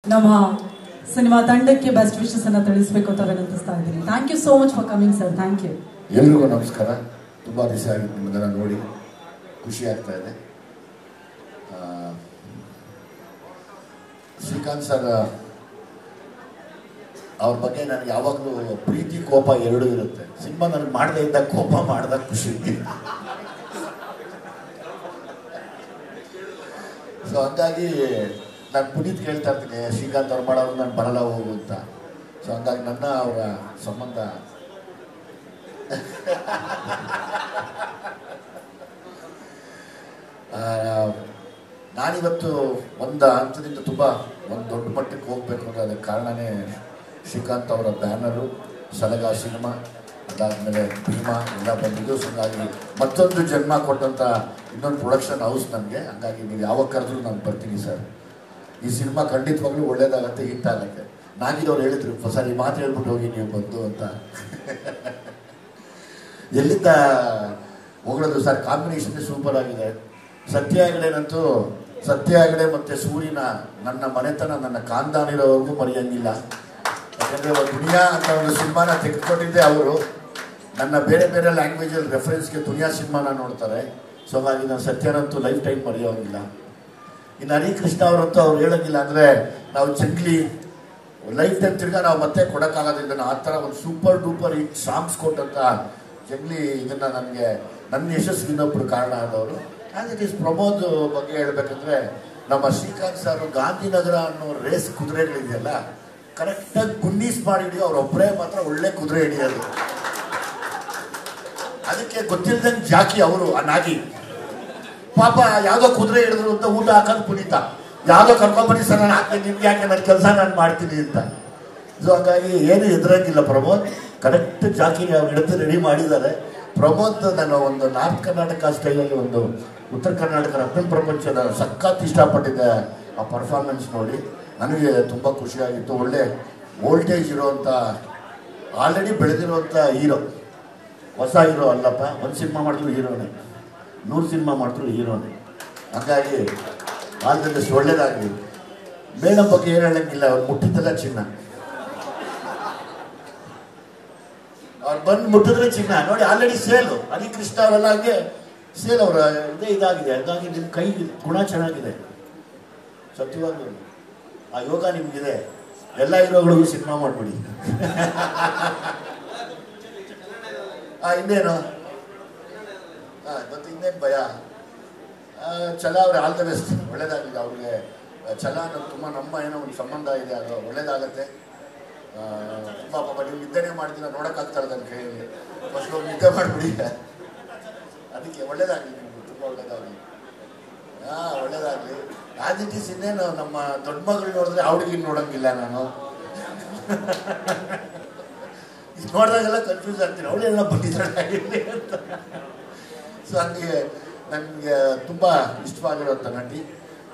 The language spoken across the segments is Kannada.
ನಮ್ಮ ಸಿನಿಮಾ ತಂಡಕ್ಕೆ ಬೆಸ್ಟ್ ವಿಶಸ್ ಅನ್ನು ತಿಳಿಸಬೇಕು ಅಂತ ವಿನಂತಿಸ್ತಾ ಇದ್ದೀನಿ. Thank you so much for coming sir. Thank you. ಎಲ್ರಿಗೂ ನಮಸ್ಕಾರ. ತುಂಬ ದಿವಸ ಆಗಿತ್ತು ನಿಮ್ಮದನ್ನು ನೋಡಿ, ಖುಷಿ ಆಗ್ತಾ ಇದೆ. ಶ್ರೀಕಾಂತ್ ಸರ್ ಅವ್ರ ಬಗ್ಗೆ ನನಗೆ ಯಾವಾಗಲೂ ಪ್ರೀತಿ ಕೋಪ ಎರಡೂ ಇರುತ್ತೆ. ಸಿನಿಮಾ ನನಗೆ ಮಾಡದೇ ಇದ್ದಾಗ ಕೋಪ ಮಾಡಿದಾಗ ಖುಷಿ. ಸೊ ಹಂಗಾಗಿ ನಾನು ಪುನೀತ್ ಕೇಳ್ತಾ ಇರ್ತೀನಿ, ಶ್ರೀಕಾಂತ್ ಅವ್ರು ಮಾಡೋರು ನಾನು ಬರಲ್ಲ ಹೋಗು ಅಂತ. ಸೊ ಹಂಗಾಗಿ ನನ್ನ ಅವರ ಸಂಬಂಧ ನಾನಿವತ್ತು ಒಂದು ಹಂತದಿಂದ ತುಂಬ ಒಂದು ದೊಡ್ಡ ಮಟ್ಟಕ್ಕೆ ಹೋಗಬೇಕು ಅಂದರೆ ಅದಕ್ಕೆ ಕಾರಣನೇ ಶ್ರೀಕಾಂತ್ ಅವರ ಬ್ಯಾನರು, ಸಲಗ ಸಿನಿಮಾ, ಅದಾದಮೇಲೆ ಭೀಮಾ ಎಲ್ಲ ಬಂದಿದ್ದು. ಸೊ ಹಂಗಾಗಿ ಮತ್ತೊಂದು ಜನ್ಮ ಕೊಟ್ಟಂಥ ಇನ್ನೊಂದು ಪ್ರೊಡಕ್ಷನ್ ಹೌಸ್ ನನಗೆ. ಹಂಗಾಗಿ ನೀವು ಯಾವಾಗ ಕರೆದ್ರೂ ನಾನು ಬರ್ತೀನಿ ಸರ್. ಈ ಸಿನಿಮಾ ಖಂಡಿತವಾಗ್ಲೂ ಒಳ್ಳೇದಾಗತ್ತೆ, ಹಿಟ್ ಆಗುತ್ತೆ. ನಾಗಿದವ್ರು ಹೇಳಿದ್ರು, ಸರ್ ಈ ಮಾತು ಹೇಳ್ಬಿಟ್ಟು ಹೋಗಿ ನೀವು ಬಂದು ಅಂತ. ಎಲ್ಲಿಂದ ಹೊಗಳೋದು ಸರ್, ಕಾಂಬಿನೇಷನ್ ಸೂಪರ್ ಆಗಿದೆ. ಸತ್ಯ ಹೆಗಡೆನಂತೂ, ಸತ್ಯ ಹೆಗಡೆ ಮತ್ತು ಸೂರ್ಯನ ನನ್ನ ಮನೆತನ, ನನ್ನ ಖಾನ್ದಾನಿರೋವರೆಗೂ ಮರೆಯಂಗಿಲ್ಲ. ಯಾಕಂದರೆ ಒಂದು ದುನಿಯಾ ಅಂತ ಒಂದು ಸಿನಿಮಾನ ತೆಗೆದುಕೊಂಡಿದ್ದೆ ಅವರು. ನನ್ನ ಬೇರೆ ಬೇರೆ ಲ್ಯಾಂಗ್ವೇಜಲ್ಲಿ ರೆಫರೆನ್ಸ್ಗೆ ದುನಿಯಾ ಸಿನಿಮಾನ ನೋಡ್ತಾರೆ. ಸೊ ಹಾಗಾಗಿ ನಾನು ಸತ್ಯನಂತೂ ಲೈಫ್ ಟೈಮ್ ಮರೆಯೋಂಗಿಲ್ಲ. ಇನ್ನು ಹರಿಕೃಷ್ಣ ಅವರಂತೂ ಅವ್ರು ಹೇಳೋಂಗಿಲ್ಲ. ಅಂದರೆ ನಾವು ಜಂಗ್ಲಿ ಲೈಫ್ ಟೈಮ್ ತಿರ್ಗಾ ನಾವು ಮತ್ತೆ ಕೊಡೋಕ್ಕಾಗೋದಿಲ್ಲ. ಆ ಥರ ಒಂದು ಸೂಪರ್ ಡೂಪರ್ ಹಿಟ್ ಸಾಂಗ್ಸ್ ಕೊಟ್ಟಂಥ ಜಂಗ್ಲಿ ಇದನ್ನು ನನಗೆ ನನ್ನ ಯಶಸ್ಸಿಗೆ ಇನ್ನೊಬ್ಬರು ಕಾರಣ ಆದವರು. ಆ್ಯಂಡ್ ಇಟ್ ಈಸ್ ಪ್ರಮೋದ್ ಬಗ್ಗೆ ಹೇಳಬೇಕಂದ್ರೆ, ನಮ್ಮ ಶ್ರೀಕಾಂತ್ ಸರ್ ಗಾಂಧಿನಗರ ಅನ್ನೋ ರೇಸ್ ಕುದುರೆಗಳಿದೆಯಲ್ಲ, ಕರೆಕ್ಟಾಗಿ ಗುಂಡೀಸ್ ಮಾಡಿ ಹಿಡಿಯೋ ಅವರೊಬ್ಬರೇ ಮಾತ್ರ ಒಳ್ಳೆ ಕುದುರೆ ಹಿಡಿಯೋದು. ಅದಕ್ಕೆ ಗೊತ್ತಿಲ್ಲದಂಗೆ ಜಾಕಿ ಅವರು, ಆ ನಾಗಿ ಪಾಪ ಯಾವುದೋ ಕುದುರೆ ಹಿಡಿದ್ರು ಅಂತ ಊಟ ಹಾಕೋದು ಪುನೀತ, ಯಾವುದೋ ಕರ್ಕೊಂಬನ್ನಿ ಸರ್ ನಾನು ಹಾಕ್ತೀನಿ, ನಿಮ್ಗೆ ಯಾಕೆ ನನ್ನ ಕೆಲಸ ನಾನು ಮಾಡ್ತೀನಿ ಅಂತ. ಸೊ ಹಾಗಾಗಿ ಏನು ಎದುರಂಗಿಲ್ಲ ಪ್ರಮೋದ್. ಕರೆಕ್ಟ್ ಜಾಕಿ ಅವ್ರು ಹಿಡಿದು ರೆಡಿ ಮಾಡಿದ್ದಾರೆ. ಪ್ರಮೋದ್ ನಾನು ಒಂದು ನಾರ್ತ್ ಕರ್ನಾಟಕ ಸ್ಟೈಲಲ್ಲಿ, ಒಂದು ಉತ್ತರ ಕರ್ನಾಟಕ ರತ್ನ ಪ್ರಪಂಚದ ಸಖತ್ ಇಷ್ಟಪಟ್ಟಿದ್ದೆ ಆ ಪರ್ಫಾರ್ಮೆನ್ಸ್ ನೋಡಿ. ನನಗೆ ತುಂಬ ಖುಷಿಯಾಗಿತ್ತು. ಒಳ್ಳೆ ವೋಲ್ಟೇಜ್ ಇರೋವಂಥ, ಆಲ್ರೆಡಿ ಬೆಳೆದಿರುವಂಥ ಹೀರೋ, ಹೊಸ ಹೀರೋ ಅಲ್ಲಪ್ಪ. ಒಂದು ಸಿನಿಮಾ ಮಾಡಿದ್ರು ಹೀರೋನೇ, 100 ಸಿನಿಮಾ ಮಾಡಿದ್ರು ಹೀರೋನೇ. ಹಾಗಾಗಿ ಆಲ್ ದಿ ಬೆಸ್ಟ್, ಒಳ್ಳೇದಾಗಲಿ. ಮೇಡಮ್ ಬಗ್ಗೆ ಏನು ಹೇಳಂಗಿಲ್ಲ, ಅವ್ರು ಮುಟ್ಟಿದ್ದೆಲ್ಲ ಚಿನ್ನ. ಅವ್ರು ಬಂದು ಮುಟ್ಟಿದ್ರೆ ಚಿನ್ನ ನೋಡಿ. ಆಲ್ರೆಡಿ ಸೇಲು ಹರಿಕೃಷ್ಣ ಅವರೆಲ್ಲ ಹಂಗೆ ಸೇಲ್ ಅವರ ಇದಾಗಿದೆ. ಹಾಗಾಗಿ ನಿಮ್ಮ ಕೈ ಗುಣ ಚೆನ್ನಾಗಿದೆ, ಸತ್ಯವಾಗ್ಲೂ ಆ ಯೋಗ ನಿಮಗಿದೆ. ಎಲ್ಲ ಹೀರೋಗಳಿಗೂ ಸಿನಿಮಾ ಮಾಡಿಬಿಡಿ. ಇನ್ನೇನು ಮತ್ತು ಇನ್ನೇನು ಭಯ. ಛಲ ಅವ್ರೆ ಆಲ್ ದ ಬೆಸ್ಟ್, ಒಳ್ಳೇದಾಗಿದೆ ಅವ್ರಿಗೆ. ಛಲ ಅನ್ನೋದು ತುಂಬ ನಮ್ಮ ಏನೋ ಒಂದು ಸಂಬಂಧ ಇದೆ, ಅದು ಒಳ್ಳೇದಾಗತ್ತೆ. ತುಂಬ ಪಾಪ ನೀವು ನಿದ್ದೆನೇ ಮಾಡ್ತೀರ, ನೋಡೋಕ್ಕಾಗ್ತಾ ಇರೋದು ನನ್ನ ಕೈಯಲ್ಲಿ. ಫಸ್ಟ್ ಹೋಗಿ ನಿದ್ದೆ ಮಾಡಿಬಿಡಿ. ಅದಕ್ಕೆ ಒಳ್ಳೇದಾಗಲಿ ನಿಮ್ಗೆ, ತುಂಬ ಒಳ್ಳೇದಾಗಲಿ. ಒಳ್ಳೇದಾಗಲಿ. As it is. ಇನ್ನೇನು ನಮ್ಮ ದೊಡ್ಡ ಮಗಳು ನೋಡಿದ್ರೆ ಅವ್ಳಿಗೆ ನೋಡೋಂಗಿಲ್ಲ ನಾನು. ನೋಡಿದಾಗೆಲ್ಲ ಕನ್ಫ್ಯೂಸ್ ಆಗ್ತೀನಿ, ಅವಳೆಲ್ಲ ಬಂದಿದ್ದಾಳೆ ಅಂತ. ಸೊ ಹಂಗೆ ನನಗೆ ತುಂಬ ಇಷ್ಟವಾಗಿರೋಂಥ ನಟಿ.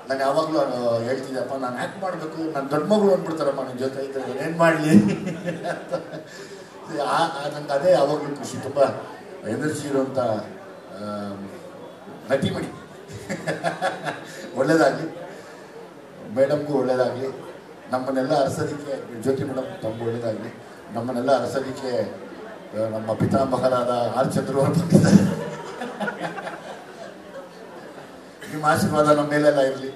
ನಾನು ಯಾವಾಗಲೂ ಹೇಳ್ತಿದ್ದೆಪ್ಪ, ನಾನು ಆ್ಯಕ್ಟ್ ಮಾಡಬೇಕು, ನನ್ನ ದೊಡ್ಡ ಮಗಳು ಅಂದ್ಬಿಡ್ತಾರಮ್ಮ ನನ್ನ ಜೊತೆ ಇದ್ದರೆ ಏನು ಮಾಡಲಿ ಅಂತ. ನನಗೆ ಅದೇ ಯಾವಾಗಲೂ ಖುಷಿ. ತುಂಬ ಎನರ್ಜಿ ಇರುವಂಥ ನಟಿಮಣಿ. ಒಳ್ಳೇದಾಗಲಿ, ಮೇಡಮ್ಗೂ ಒಳ್ಳೇದಾಗಲಿ. ನಮ್ಮನ್ನೆಲ್ಲ ಅರಸೋದಕ್ಕೆ ಜ್ಯೋತಿ ಮೇಡಮ್ ತುಂಬ ಒಳ್ಳೇದಾಗಲಿ. ನಮ್ಮನ್ನೆಲ್ಲ ಅರಸೋದಕ್ಕೆ ನಮ್ಮ ಪಿತಾಮಹರಾದ ಆರ್ ಚಂದ್ರು ಅವರು ಬಂದಿದ್ದಾರೆ. ನಿಮ್ಮ ಆಶೀರ್ವಾದ ನಮ್ಮ ಮೇಲೆಲ್ಲ ಇರಲಿ.